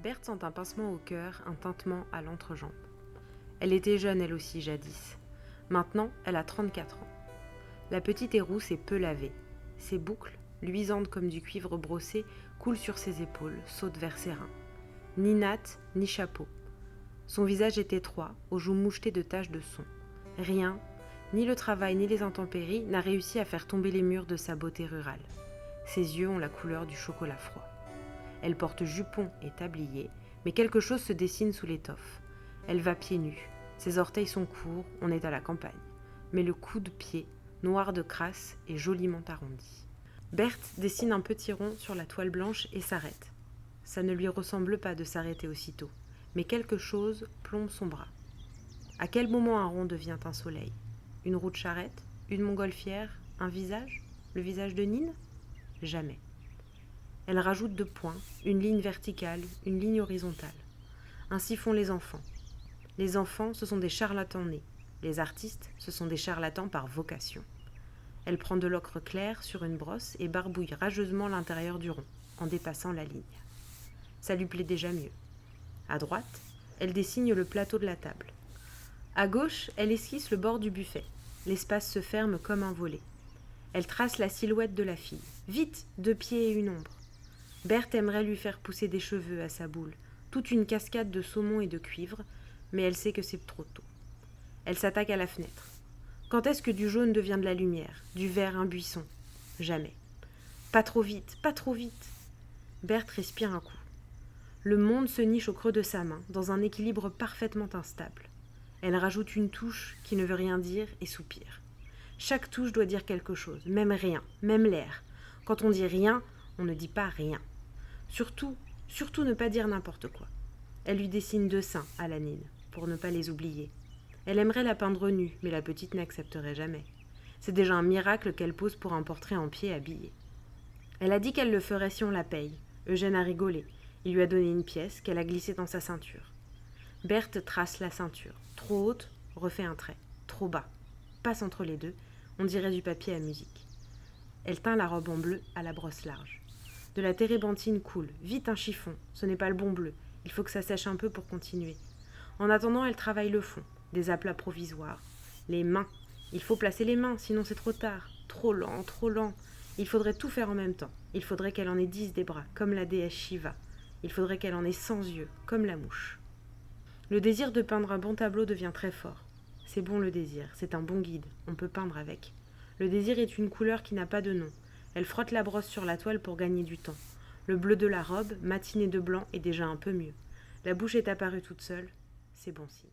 Berthe sent un pincement au cœur, un tintement à l'entrejambe. Elle était jeune elle aussi jadis. Maintenant, elle a 34 ans. La petite est rousse et peu lavée. Ses boucles, luisantes comme du cuivre brossé, coulent sur ses épaules, sautent vers ses reins. Ni natte, ni chapeau. Son visage est étroit, aux joues mouchetées de taches de son. Rien, ni le travail ni les intempéries, n'a réussi à faire tomber les murs de sa beauté rurale. Ses yeux ont la couleur du chocolat froid. Elle porte jupon et tablier, mais quelque chose se dessine sous l'étoffe. Elle va pieds nus. Ses orteils sont courts, on est à la campagne. Mais le coude-pied, noir de crasse, est joliment arrondi. Berthe dessine un petit rond sur la toile blanche et s'arrête. Ça ne lui ressemble pas de s'arrêter aussitôt, mais quelque chose plombe son bras. À quel moment un rond devient un soleil ? Une roue de charrette ? Une montgolfière ? Un visage ? Le visage de Nine ? Jamais. Elle rajoute 2 points, une ligne verticale, une ligne horizontale. Ainsi font les enfants. Les enfants, ce sont des charlatans nés. Les artistes, ce sont des charlatans par vocation. Elle prend de l'ocre clair sur une brosse et barbouille rageusement l'intérieur du rond, en dépassant la ligne. Ça lui plaît déjà mieux. À droite, elle dessine le plateau de la table. À gauche, elle esquisse le bord du buffet. L'espace se ferme comme un volet. Elle trace la silhouette de la fille. Vite, 2 pieds et une ombre. Berthe aimerait lui faire pousser des cheveux à sa boule, toute une cascade de saumon et de cuivre, mais elle sait que c'est trop tôt. Elle s'attaque à la fenêtre. Quand est-ce que du jaune devient de la lumière, du vert un buisson ? Jamais. Pas trop vite, pas trop vite. Berthe respire un coup. Le monde se niche au creux de sa main, dans un équilibre parfaitement instable. Elle rajoute une touche qui ne veut rien dire et soupire. Chaque touche doit dire quelque chose, même rien, même l'air. Quand on dit rien, on ne dit pas rien. Surtout ne pas dire n'importe quoi. Elle lui dessine 2 seins à la Nine, pour ne pas les oublier. Elle aimerait la peindre nue, mais la petite n'accepterait jamais. C'est déjà un miracle qu'elle pose pour un portrait en pied habillé. Elle a dit qu'elle le ferait si on la paye. Eugène a rigolé. Il lui a donné une pièce qu'elle a glissée dans sa ceinture. Berthe trace la ceinture. Trop haute, refait un trait. Trop bas, passe entre les deux. On dirait du papier à musique. Elle teint la robe en bleu à la brosse large. De la térébenthine coule. Vite un chiffon. Ce n'est pas le bon bleu. Il faut que ça sèche un peu pour continuer. En attendant, elle travaille le fond. Des aplats provisoires. Les mains. Il faut placer les mains, sinon c'est trop tard. Trop lent, trop lent. Il faudrait tout faire en même temps. Il faudrait qu'elle en ait 10 des bras, comme la déesse Shiva. Il faudrait qu'elle en ait 100 yeux, comme la mouche. Le désir de peindre un bon tableau devient très fort. C'est bon le désir, c'est un bon guide, on peut peindre avec. Le désir est une couleur qui n'a pas de nom. Elle frotte la brosse sur la toile pour gagner du temps. Le bleu de la robe, matiné de blanc, est déjà un peu mieux. La bouche est apparue toute seule, c'est bon signe.